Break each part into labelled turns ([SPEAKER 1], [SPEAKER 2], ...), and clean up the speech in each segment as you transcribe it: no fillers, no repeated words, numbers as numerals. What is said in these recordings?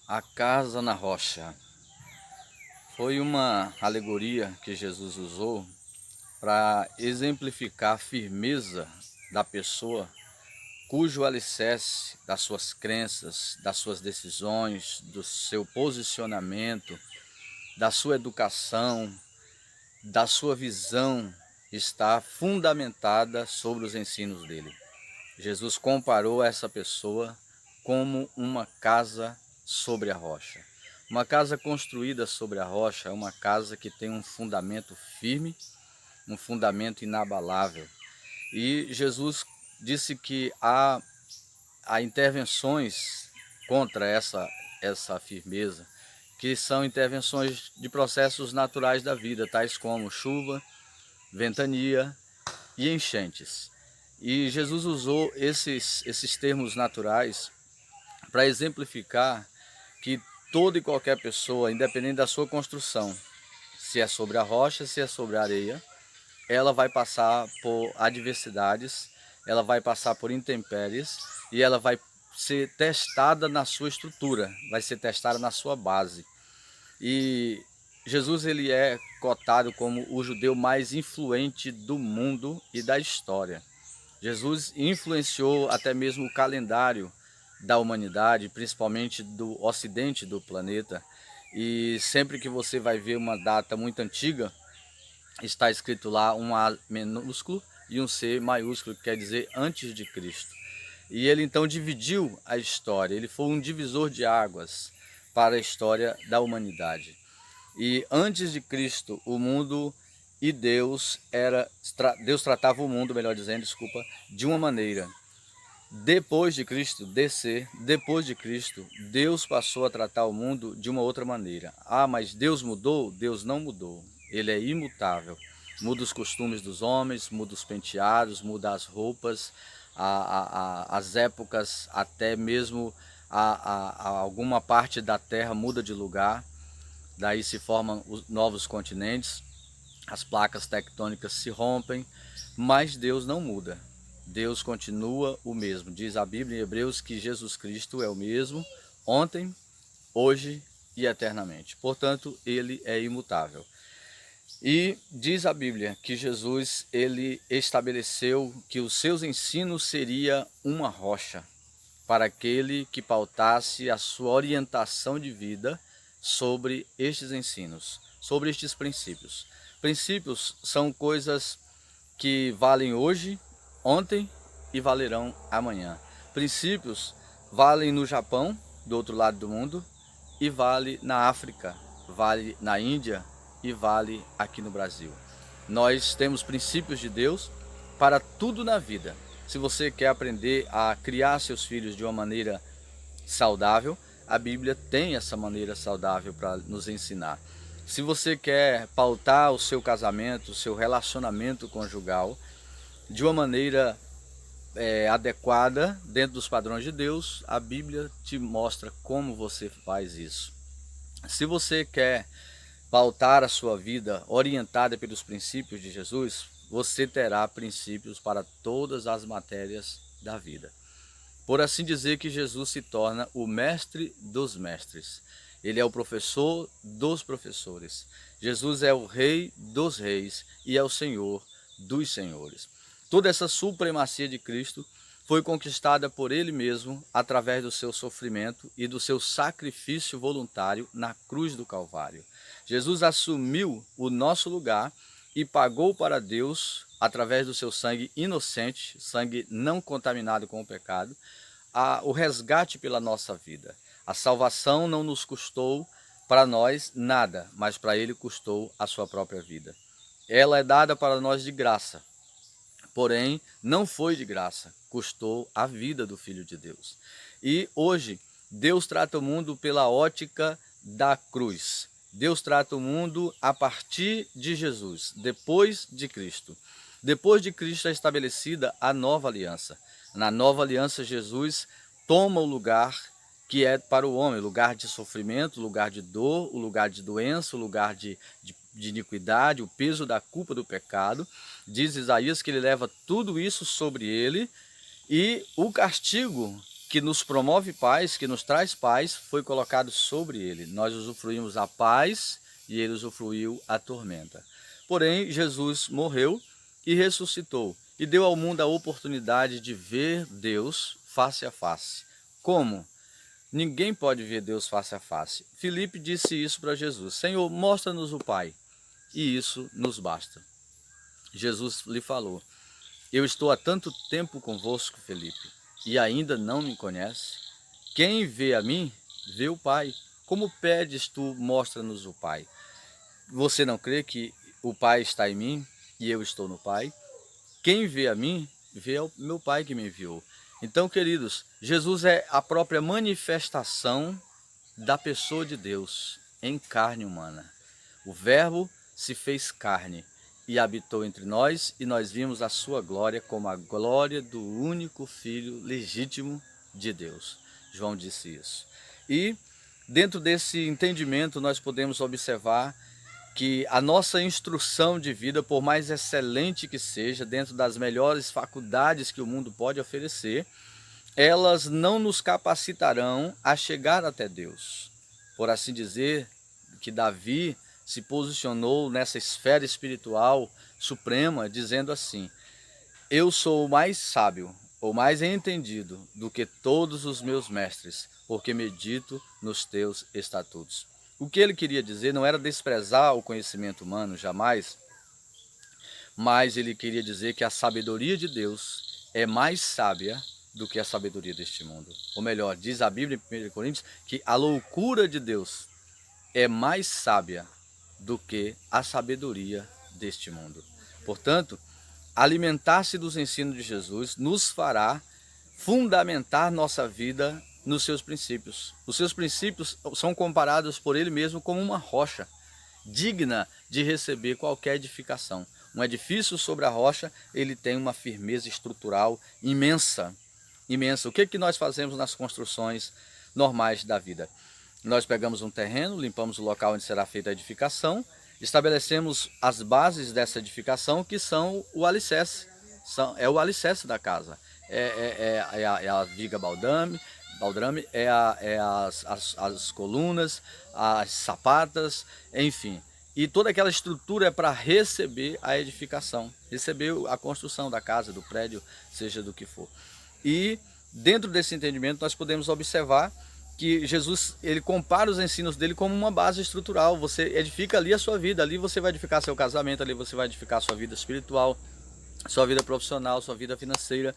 [SPEAKER 1] A casa na rocha foi uma alegoria que Jesus usou para exemplificar a firmeza da pessoa cujo alicerce das suas crenças, das suas decisões, do seu posicionamento, da sua educação, da sua visão está fundamentada sobre os ensinos dele. Jesus comparou essa pessoa como uma casa sobre a rocha. Uma casa construída sobre a rocha é uma casa que tem um fundamento firme, um fundamento inabalável. E Jesus disse que há intervenções contra essa firmeza, que são intervenções de processos naturais da vida, tais como chuva, ventania e enchentes. E Jesus usou esses termos naturais para exemplificar que toda e qualquer pessoa, independente da sua construção, se é sobre a rocha, se é sobre a areia, ela vai passar por adversidades, ela vai passar por intempéries e ela vai ser testada na sua estrutura, vai ser testada na sua base. E Jesus ele é cotado como o judeu mais influente do mundo e da história. Jesus influenciou até mesmo o calendário da humanidade, principalmente do ocidente do planeta. E sempre que você vai ver uma data muito antiga, está escrito lá um A minúsculo e um C maiúsculo, que quer dizer antes de Cristo. E ele então dividiu a história, ele foi um divisor de águas para a história da humanidade. E antes de Cristo, o mundo e Deus tratava o mundo, melhor dizendo, desculpa, de uma maneira. Depois de Cristo, depois de Cristo, Deus passou a tratar o mundo de uma outra maneira. Ah, mas Deus mudou? Deus não mudou. Ele é imutável. Muda os costumes dos homens, muda os penteados, muda as roupas, as épocas, até mesmo alguma parte da terra muda de lugar. Daí se formam os novos continentes, as placas tectônicas se rompem, mas Deus não muda. Deus continua o mesmo. Diz a Bíblia em Hebreus que Jesus Cristo é o mesmo ontem, hoje e eternamente. Portanto, ele é imutável. E diz a Bíblia que Jesus ele estabeleceu que os seus ensinos seria uma rocha para aquele que pautasse a sua orientação de vida sobre estes ensinos, sobre estes princípios. Princípios são coisas que valem hoje, ontem e valerão amanhã. Princípios valem no Japão, do outro lado do mundo, e vale na África, vale na Índia e vale aqui no Brasil. Nós temos princípios de Deus para tudo na vida. Se você quer aprender a criar seus filhos de uma maneira saudável, a Bíblia tem essa maneira saudável para nos ensinar. Se você quer pautar o seu casamento, o seu relacionamento conjugal de uma maneira adequada, dentro dos padrões de Deus, a Bíblia te mostra como você faz isso. Se você quer pautar a sua vida orientada pelos princípios de Jesus, você terá princípios para todas as matérias da vida. Por assim dizer que Jesus se torna o mestre dos mestres. Ele é o professor dos professores. Jesus é o rei dos reis e é o senhor dos senhores. Toda essa supremacia de Cristo foi conquistada por ele mesmo através do seu sofrimento e do seu sacrifício voluntário na cruz do Calvário. Jesus assumiu o nosso lugar e pagou para Deus, através do seu sangue inocente, sangue não contaminado com o pecado, o resgate pela nossa vida. A salvação não nos custou para nós nada, mas para ele custou a sua própria vida. Ela é dada para nós de graça, porém não foi de graça, custou a vida do Filho de Deus. E hoje Deus trata o mundo pela ótica da cruz. Deus trata o mundo a partir de Jesus, depois de Cristo. Depois de Cristo é estabelecida a nova aliança. Na nova aliança, Jesus toma o lugar que é para o homem, lugar de sofrimento, lugar de dor, o lugar de doença, o lugar de iniquidade, o peso da culpa do pecado. Diz Isaías que ele leva tudo isso sobre ele e o castigo que nos promove paz, que nos traz paz, foi colocado sobre ele. Nós usufruímos a paz e ele usufruiu a tormenta. Porém, Jesus morreu e ressuscitou e deu ao mundo a oportunidade de ver Deus face a face. Como? Ninguém pode ver Deus face a face. Filipe disse isso para Jesus: Senhor, mostra-nos o Pai, e isso nos basta. Jesus lhe falou: Eu estou há tanto tempo convosco, Filipe, e ainda não me conhece? Quem vê a mim, vê o Pai. Como pedes tu, mostra-nos o Pai? Você não crê que o Pai está em mim e eu estou no Pai? Quem vê a mim, vê o meu Pai que me enviou. Então, queridos, Jesus é a própria manifestação da pessoa de Deus em carne humana. O Verbo se fez carne e habitou entre nós, e nós vimos a sua glória como a glória do único Filho legítimo de Deus. João disse isso. E dentro desse entendimento nós podemos observar que a nossa instrução de vida, por mais excelente que seja, dentro das melhores faculdades que o mundo pode oferecer, elas não nos capacitarão a chegar até Deus. Por assim dizer, que Davi se posicionou nessa esfera espiritual suprema, dizendo assim: Eu sou mais sábio, ou mais entendido do que todos os meus mestres, porque medito nos teus estatutos. O que ele queria dizer não era desprezar o conhecimento humano, jamais, mas ele queria dizer que a sabedoria de Deus é mais sábia do que a sabedoria deste mundo. Ou melhor, diz a Bíblia em 1 Coríntios que a loucura de Deus é mais sábia do que a sabedoria deste mundo. Portanto, alimentar-se dos ensinos de Jesus nos fará fundamentar nossa vida nos seus princípios. Os seus princípios são comparados por ele mesmo como uma rocha, digna de receber qualquer edificação. Um edifício sobre a rocha, ele tem uma firmeza estrutural imensa. Imensa. O que nós fazemos nas construções normais da vida? Nós pegamos um terreno, limpamos o local onde será feita a edificação, estabelecemos as bases dessa edificação, que são o alicerce. É o alicerce da casa. É a viga baldrame, as colunas, as sapatas, enfim. E toda aquela estrutura é para receber a edificação, receber a construção da casa, do prédio, seja do que for. E dentro desse entendimento nós podemos observar que Jesus, ele compara os ensinos dele como uma base estrutural. Você edifica ali a sua vida, ali você vai edificar seu casamento, ali você vai edificar sua vida espiritual, sua vida profissional, sua vida financeira.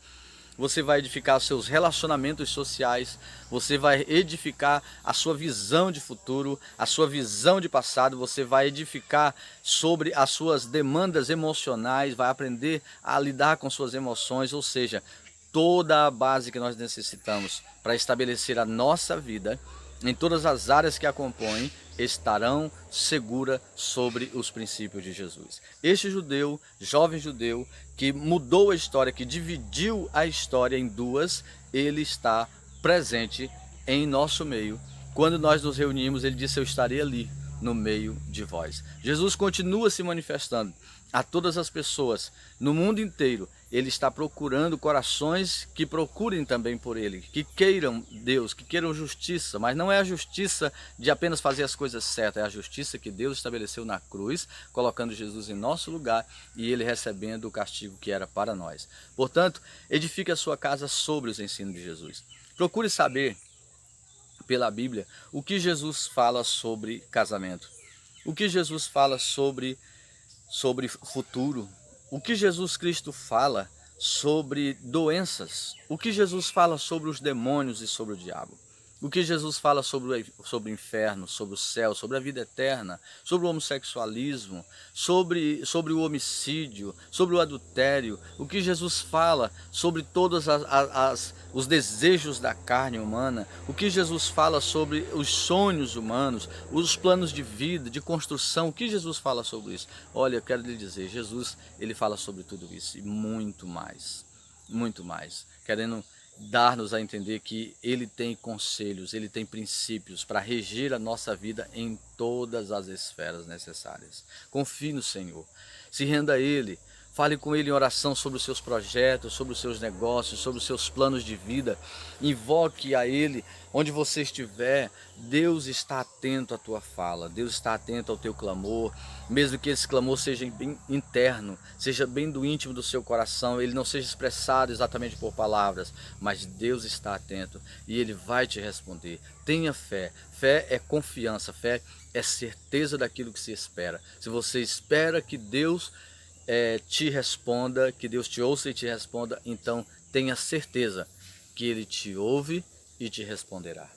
[SPEAKER 1] Você vai edificar seus relacionamentos sociais, você vai edificar a sua visão de futuro, a sua visão de passado, você vai edificar sobre as suas demandas emocionais, vai aprender a lidar com suas emoções, ou seja, toda a base que nós necessitamos para estabelecer a nossa vida em todas as áreas que a compõem estarão seguras sobre os princípios de Jesus. Este judeu, jovem judeu, que mudou a história, que dividiu a história em duas, ele está presente em nosso meio. Quando nós nos reunimos, ele disse: eu estarei ali no meio de vós. Jesus continua se manifestando a todas as pessoas no mundo inteiro. Ele está procurando corações que procurem também por ele, que queiram Deus, que queiram justiça, mas não é a justiça de apenas fazer as coisas certas, é a justiça que Deus estabeleceu na cruz, colocando Jesus em nosso lugar e ele recebendo o castigo que era para nós. Portanto, edifique a sua casa sobre os ensinos de Jesus. Procure saber pela Bíblia o que Jesus fala sobre casamento, o que Jesus fala sobre futuro, o que Jesus Cristo fala sobre doenças, o que Jesus fala sobre os demônios e sobre o diabo, o que Jesus fala sobre o inferno, sobre o céu, sobre a vida eterna, sobre o homossexualismo, sobre o homicídio, sobre o adultério, o que Jesus fala sobre todos os desejos da carne humana, o que Jesus fala sobre os sonhos humanos, os planos de vida, de construção, o que Jesus fala sobre isso? Olha, eu quero lhe dizer, Jesus, ele fala sobre tudo isso e muito mais, querendo dar-nos a entender que ele tem conselhos, ele tem princípios para reger a nossa vida em todas as esferas necessárias. Confie no Senhor, se renda a ele, Fale com Ele em oração sobre os seus projetos, sobre os seus negócios, sobre os seus planos de vida. Invoque a Ele onde você estiver. Deus está atento à tua fala, Deus está atento ao teu clamor, mesmo que esse clamor seja bem interno, seja bem do íntimo do seu coração, ele não seja expressado exatamente por palavras, mas Deus está atento e Ele vai te responder. Tenha fé. Fé é confiança, fé é certeza daquilo que se espera. Se você espera que Deus te responda, que Deus te ouça e te responda, então tenha certeza que Ele te ouve e te responderá.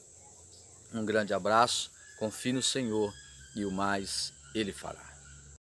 [SPEAKER 1] Um grande abraço, confie no Senhor e o mais Ele fará.